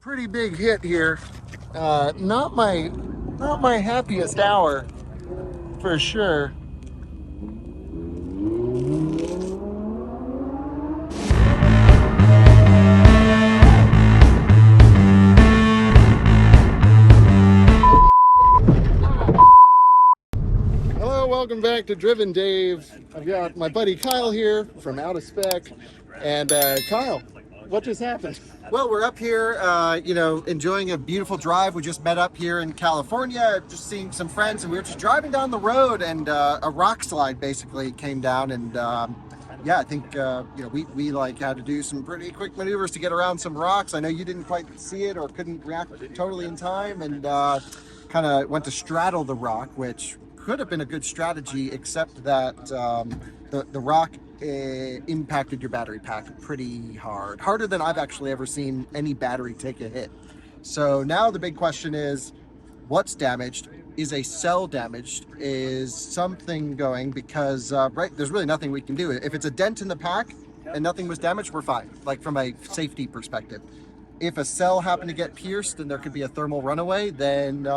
Pretty big hit here. Not my happiest hour for sure. Hello, welcome back to Driven Dave. I've got my buddy Kyle here from Out of Spec. And Kyle, what just happened? Well, we're up here, enjoying a beautiful drive. We just met up here in California, just seeing some friends, and we were just driving down the road, and a rock slide basically came down, and I think we like had to do some pretty quick maneuvers to get around some rocks. I know you didn't quite see it or couldn't react totally in time, and kind of went to straddle the rock, which could have been a good strategy, except that the rock impacted your battery pack pretty hard, harder than I've actually ever seen any battery take a hit. So now the big question is, what's damaged? Is a cell damaged? Is something going? Because there's really nothing we can do. If it's a dent in the pack and nothing was damaged, we're fine, like from a safety perspective. If a cell happened to get pierced and there could be a thermal runaway, then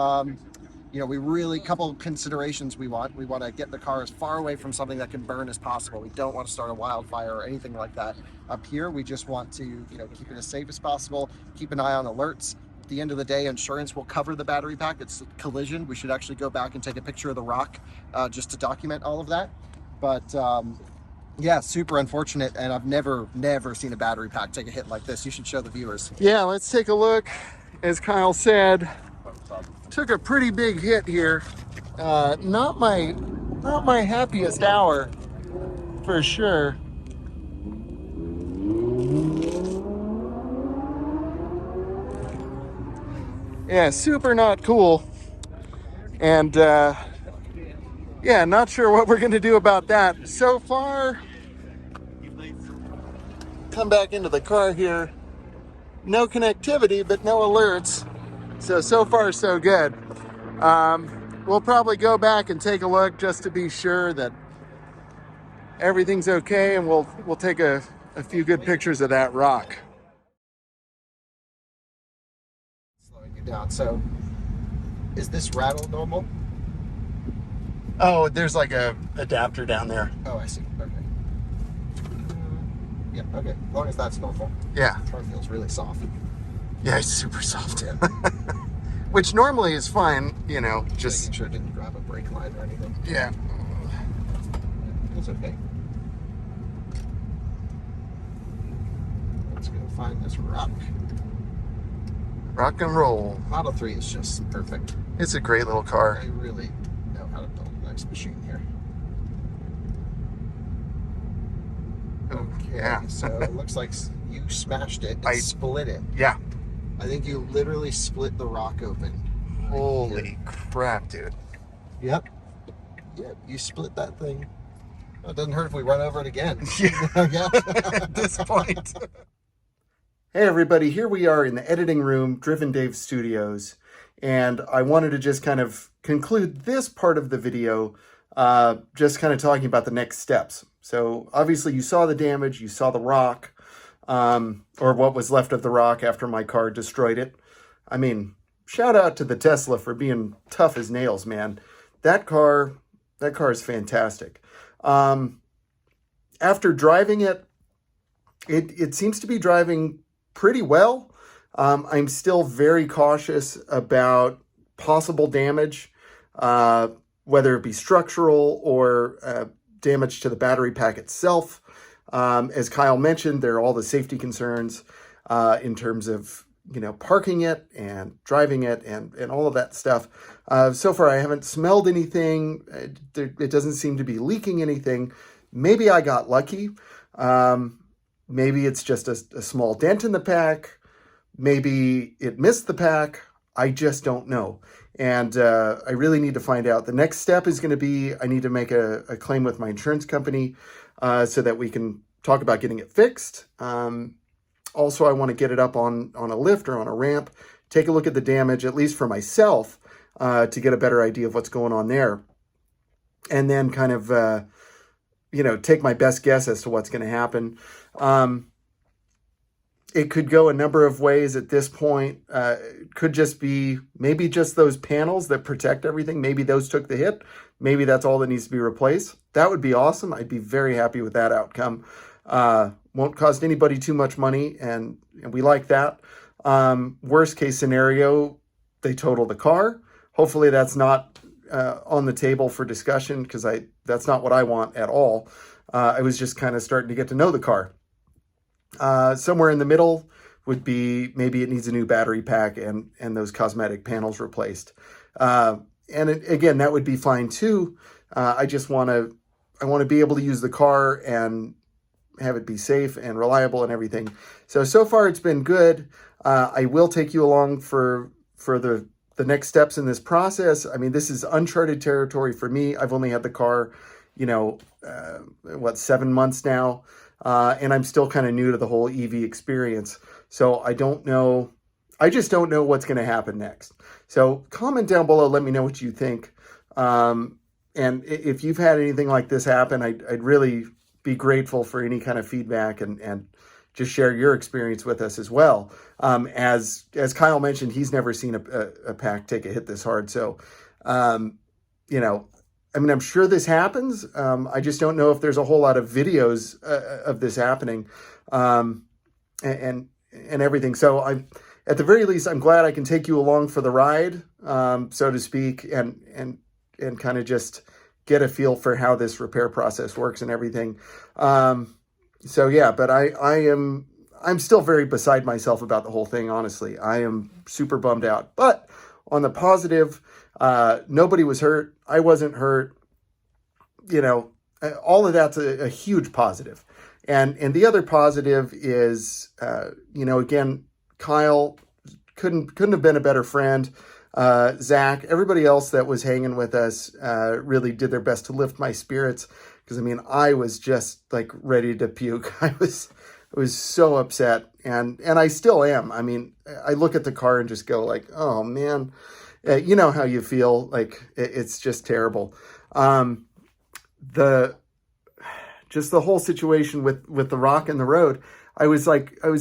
we really, couple considerations we want to get the car as far away from something that can burn as possible. We don't want to start a wildfire or anything like that. Up here, we just want to, keep it as safe as possible, keep an eye on alerts. At the end of the day, insurance will cover the battery pack. It's a collision. We should actually go back and take a picture of the rock just to document all of that. But super unfortunate, and I've never seen a battery pack take a hit like this. You should show the viewers. Yeah, let's take a look. As Kyle said, took a pretty big hit here. Not my happiest hour for sure. Yeah, super not cool. And not sure what we're gonna do about that. So far, come back into the car here. No connectivity, but no alerts. So far so good. We'll probably go back and take a look just to be sure that everything's okay, and we'll take a few good pictures of that rock. Slowing you down. So, is this rattle normal? Oh, there's like a adapter down there. Oh, I see. Okay. Yeah. Okay. As long as that's normal. Yeah. The car feels really soft. Yeah, it's super soft. Yeah. Which normally is fine, just making sure it didn't grab a brake line or anything. Yeah. It's okay. Let's go find this rock. Rock and roll. Model 3 is just perfect. It's a great little car. They really know how to build a nice machine here. Okay, yeah. So it looks like you smashed it and split it. Yeah. I think you literally split the rock open. Holy crap, dude. Yep, you split that thing. Oh, it doesn't hurt if we run over it again. Yeah. At this point. Hey everybody, here we are in the editing room, Driven Dave Studios, and I wanted to just kind of conclude this part of the video, just kind of talking about the next steps. So obviously you saw the damage, you saw the rock, or what was left of the rock after my car destroyed it. I mean, shout out to the Tesla for being tough as nails, man. That car is fantastic. After driving it, it seems to be driving pretty well. I'm still very cautious about possible damage, whether it be structural or damage to the battery pack itself. As Kyle mentioned, there are all the safety concerns in terms of parking it and driving it and all of that stuff. So far, I haven't smelled anything. It doesn't seem to be leaking anything. Maybe I got lucky. Maybe it's just a small dent in the pack. Maybe it missed the pack. I just don't know. And I really need to find out. The next step is going to be I need to make a claim with my insurance company so that we can talk about getting it fixed. Also, I want to get it up on a lift or on a ramp, take a look at the damage, at least for myself, to get a better idea of what's going on there. And then kind of, take my best guess as to what's going to happen. it could go a number of ways at this point. It could just be maybe just those panels that protect everything. Maybe those took the hit. Maybe that's all that needs to be replaced. That would be awesome. I'd be very happy with that outcome. Won't cost anybody too much money, and we like that. Worst case scenario, they total the car. Hopefully that's not on the table for discussion, because that's not what I want at all. I was just kind of starting to get to know the car. Somewhere in the middle would be maybe it needs a new battery pack and those cosmetic panels replaced. Again, that would be fine too. I want to be able to use the car and have it be safe and reliable and everything. So far it's been good. I will take you along for the next steps in this process. I mean, this is uncharted territory for me. I've only had the car, 7 months now. And I'm still kind of new to the whole EV experience. So I just don't know what's going to happen next. So comment down below, let me know what you think. And if you've had anything like this happen, I'd really be grateful for any kind of feedback and just share your experience with us as well. As Kyle mentioned, he's never seen a pack take a hit this hard. So, I'm sure this happens. I just don't know if there's a whole lot of videos of this happening, and everything. So at the very least, I'm glad I can take you along for the ride, so to speak, and kind of just get a feel for how this repair process works and everything. So yeah, but I'm still very beside myself about the whole thing. Honestly, I am super bummed out. But on the positive, nobody was hurt. I wasn't hurt. All of that's a huge positive. And the other positive is, again, Kyle couldn't have been a better friend. Zach, everybody else that was hanging with us, really did their best to lift my spirits. Because I was just like ready to puke. I was so upset, and I still am. I look at the car and just go like, oh man, you know how you feel. Like it's just terrible. The whole situation with the rock in the road, I was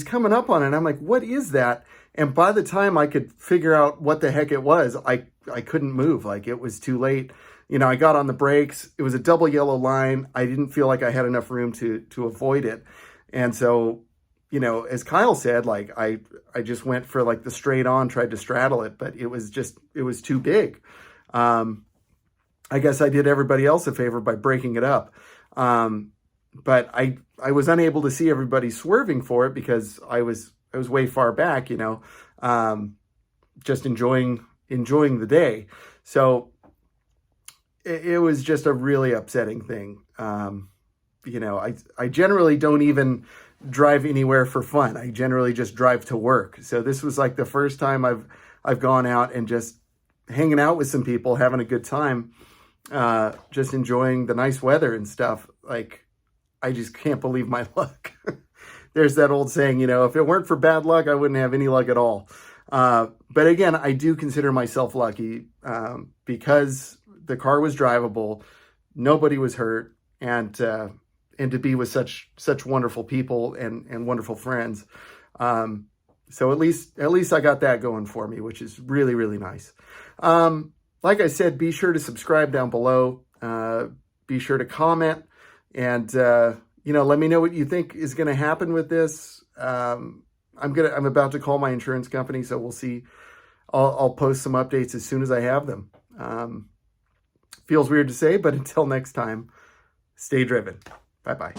coming up on it, and I'm like, what is that? And by the time I could figure out what the heck it was, I couldn't move. Like, it was too late. I got on the brakes. It was a double yellow line. I didn't feel like I had enough room to avoid it. And so, as Kyle said, like, I just went for like the straight on, tried to straddle it, but it was too big. I guess I did everybody else a favor by breaking it up. But I was unable to see everybody swerving for it because I was way far back, just enjoying the day. So it was just a really upsetting thing. I generally don't even drive anywhere for fun. I generally just drive to work. So this was like the first time I've gone out and just hanging out with some people, having a good time, just enjoying the nice weather and stuff. Like, I just can't believe my luck. There's that old saying, if it weren't for bad luck, I wouldn't have any luck at all. But again, I do consider myself lucky, because the car was drivable, nobody was hurt, and to be with such wonderful people and wonderful friends. So at least I got that going for me, which is really, really nice. Like I said, be sure to subscribe down below. Be sure to comment, and let me know what you think is going to happen with this. I'm about to call my insurance company, so we'll see. I'll post some updates as soon as I have them. Feels weird to say, but until next time, stay driven. Bye-bye.